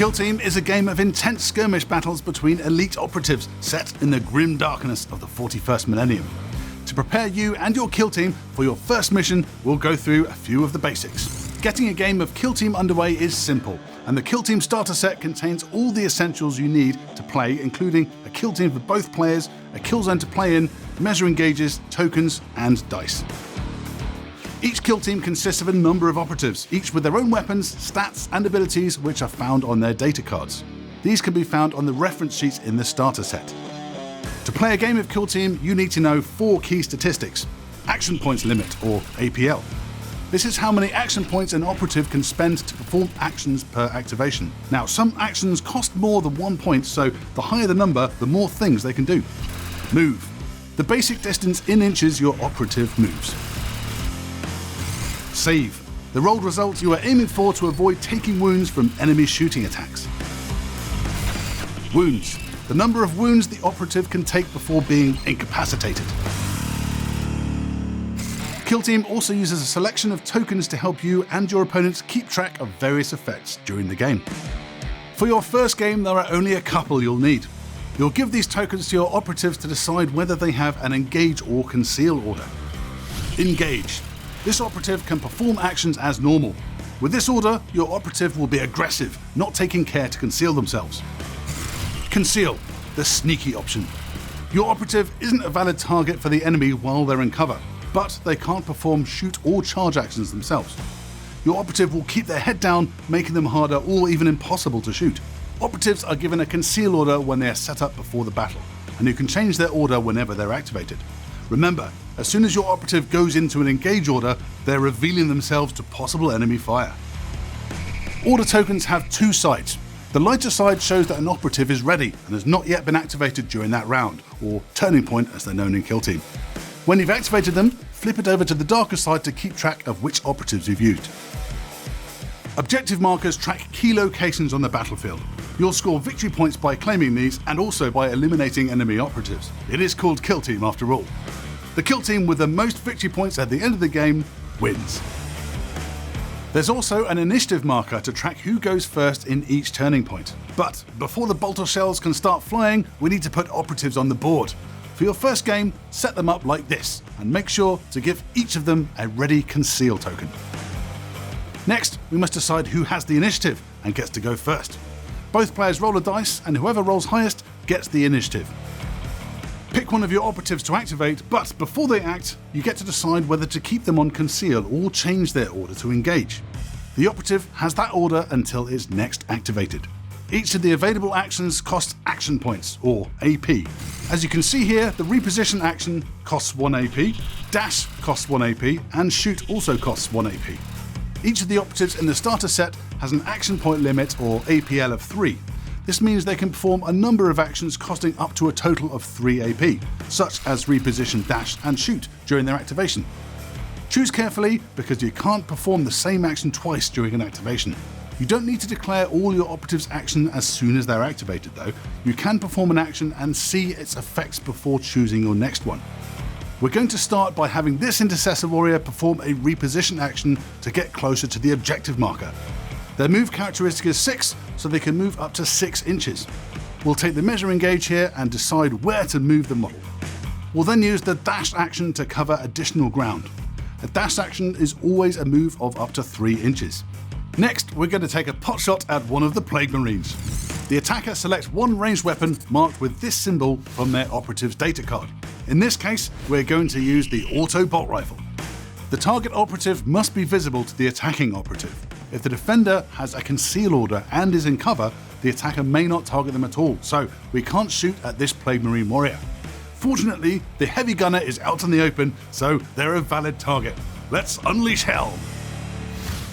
Kill Team is a game of intense skirmish battles between elite operatives set in the grim darkness of the 41st millennium. To prepare you and your kill team for your first mission, we'll go through a few of the basics. Getting a game of Kill Team underway is simple, and the Kill Team starter set contains all the essentials you need to play, including a kill team for both players, a kill zone to play in, measuring gauges, tokens, and dice. Each kill team consists of a number of operatives, each with their own weapons, stats, and abilities which are found on their data cards. These can be found on the reference sheets in the starter set. To play a game of Kill Team, you need to know 4 key statistics. Action points limit, or APL. This is how many action points an operative can spend to perform actions per activation. Now, some actions cost more than 1 point, so the higher the number, the more things they can do. Move. The basic distance in inches your operative moves. Save. The rolled results you are aiming for to avoid taking wounds from enemy shooting attacks. Wounds. The number of wounds the operative can take before being incapacitated. Kill Team also uses a selection of tokens to help you and your opponents keep track of various effects during the game. For your first game, there are only a couple you'll need. You'll give these tokens to your operatives to decide whether they have an engage or conceal order. Engage. This operative can perform actions as normal. With this order, your operative will be aggressive, not taking care to conceal themselves. Conceal, the sneaky option. Your operative isn't a valid target for the enemy while they're in cover, but they can't perform shoot or charge actions themselves. Your operative will keep their head down, making them harder or even impossible to shoot. Operatives are given a conceal order when they are set up before the battle, and you can change their order whenever they're activated. Remember, as soon as your operative goes into an engage order, they're revealing themselves to possible enemy fire. Order tokens have 2 sides. The lighter side shows that an operative is ready and has not yet been activated during that round, or turning point as they're known in Kill Team. When you've activated them, flip it over to the darker side to keep track of which operatives you've used. Objective markers track key locations on the battlefield. You'll score victory points by claiming these and also by eliminating enemy operatives. It is called Kill Team after all. The Kill Team with the most victory points at the end of the game wins. There's also an initiative marker to track who goes first in each turning point. But before the bolter shells can start flying, we need to put operatives on the board. For your first game, set them up like this, and make sure to give each of them a ready conceal token. Next, we must decide who has the initiative and gets to go first. Both players roll a dice, and whoever rolls highest gets the initiative. Pick one of your operatives to activate, but before they act, you get to decide whether to keep them on conceal or change their order to engage. The operative has that order until it's next activated. Each of the available actions costs action points, or AP. As you can see here, the reposition action costs 1 AP, dash costs 1 AP, and shoot also costs 1 AP. Each of the operatives in the starter set has an action point limit, or APL, of 3. This means they can perform a number of actions costing up to a total of 3 AP, such as reposition, dash, and shoot during their activation. Choose carefully because you can't perform the same action twice during an activation. You don't need to declare all your operatives' action as soon as they're activated though. You can perform an action and see its effects before choosing your next one. We're going to start by having this intercessor warrior perform a reposition action to get closer to the objective marker. Their move characteristic is 6, so they can move up to 6 inches. We'll take the measuring gauge here and decide where to move the model. We'll then use the dash action to cover additional ground. A dash action is always a move of up to 3 inches. Next, we're going to take a pot shot at one of the Plague Marines. The attacker selects one ranged weapon marked with this symbol from their operative's data card. In this case, we're going to use the auto bolt rifle. The target operative must be visible to the attacking operative. If the defender has a conceal order and is in cover, the attacker may not target them at all, so we can't shoot at this Plague Marine warrior. Fortunately, the heavy gunner is out in the open, so they're a valid target. Let's unleash hell!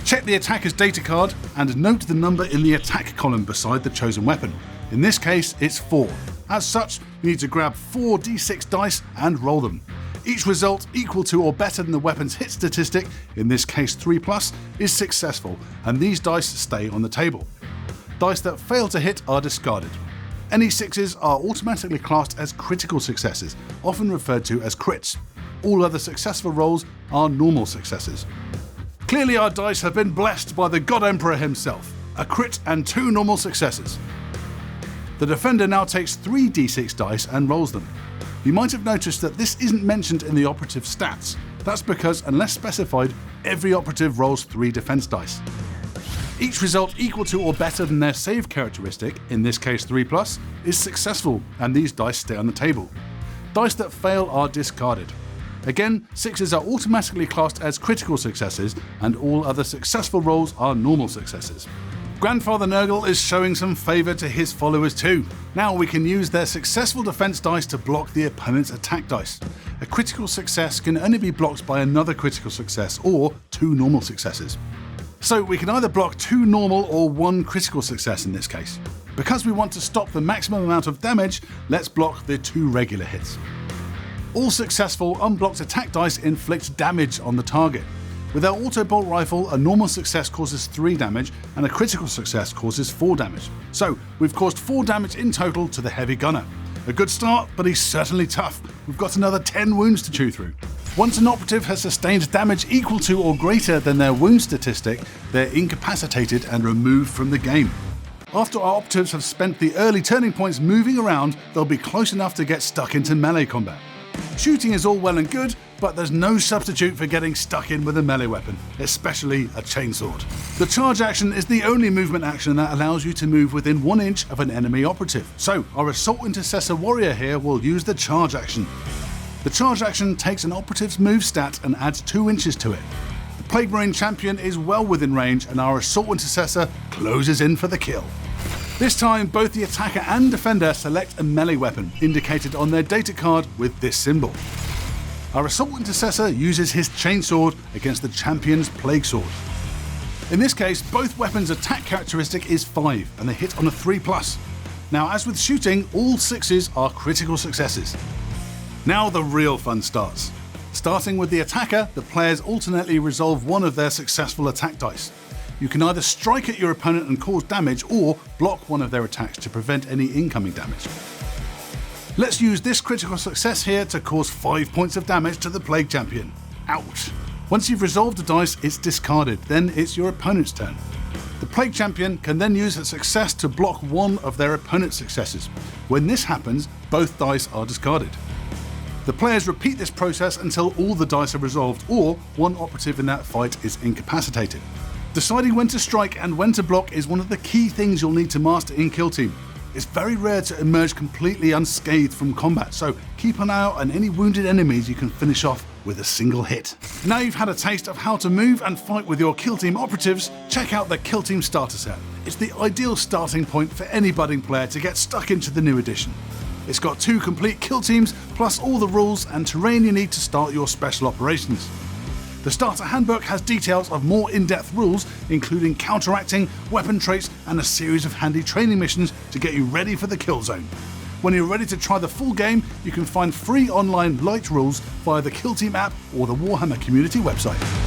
Check the attacker's data card and note the number in the attack column beside the chosen weapon. In this case, it's 4. As such, you need to grab 4 d6 dice and roll them. Each result equal to or better than the weapon's hit statistic, in this case 3+, is successful, and these dice stay on the table. Dice that fail to hit are discarded. Any 6s are automatically classed as critical successes, often referred to as crits. All other successful rolls are normal successes. Clearly our dice have been blessed by the God Emperor himself. a crit and 2 normal successes. The defender now takes 3 d6 dice and rolls them. You might have noticed that this isn't mentioned in the operative stats. That's because, unless specified, every operative rolls 3 defense dice. Each result equal to or better than their save characteristic, in this case 3+, is successful, and these dice stay on the table. Dice that fail are discarded. Again, 6s are automatically classed as critical successes, and all other successful rolls are normal successes. Grandfather Nurgle is showing some favour to his followers too. Now we can use their successful defense dice to block the opponent's attack dice. A critical success can only be blocked by another critical success or 2 normal successes. So we can either block 2 normal or 1 critical success in this case. Because we want to stop the maximum amount of damage, let's block the 2 regular hits. All successful unblocked attack dice inflict damage on the target. With our auto bolt rifle, a normal success causes 3 damage and a critical success causes 4 damage. So we've caused 4 damage in total to the heavy gunner. A good start, but he's certainly tough. We've got another 10 wounds to chew through. Once an operative has sustained damage equal to or greater than their wound statistic, they're incapacitated and removed from the game. After our operatives have spent the early turning points moving around, they'll be close enough to get stuck into melee combat. Shooting is all well and good, but there's no substitute for getting stuck in with a melee weapon, especially a chainsword. The charge action is the only movement action that allows you to move within 1 inch of an enemy operative, so our Assault Intercessor warrior here will use the charge action. The charge action takes an operative's move stat and adds 2 inches to it. The Plague Marine champion is well within range, and our Assault Intercessor closes in for the kill. This time, both the attacker and defender select a melee weapon, indicated on their data card with this symbol. Our Assault Intercessor uses his chainsword against the champion's Plague Sword. In this case, both weapons' attack characteristic is 5, and they hit on a 3+. Now, as with shooting, all 6s are critical successes. Now the real fun starts. Starting with the attacker, the players alternately resolve one of their successful attack dice. You can either strike at your opponent and cause damage, or block one of their attacks to prevent any incoming damage. Let's use this critical success here to cause 5 points of damage to the Plague Champion. Ouch! Once you've resolved the dice, it's discarded, then it's your opponent's turn. The Plague Champion can then use its success to block one of their opponent's successes. When this happens, both dice are discarded. The players repeat this process until all the dice are resolved, or one operative in that fight is incapacitated. Deciding when to strike and when to block is one of the key things you'll need to master in Kill Team. It's very rare to emerge completely unscathed from combat, so keep an eye out on any wounded enemies you can finish off with a single hit. Now you've had a taste of how to move and fight with your Kill Team operatives, check out the Kill Team starter set. It's the ideal starting point for any budding player to get stuck into the new edition. It's got 2 complete kill teams, plus all the rules and terrain you need to start your special operations. The starter handbook has details of more in-depth rules, including counteracting, weapon traits, and a series of handy training missions to get you ready for the kill zone. When you're ready to try the full game, you can find free online light rules via the Kill Team app or the Warhammer community website.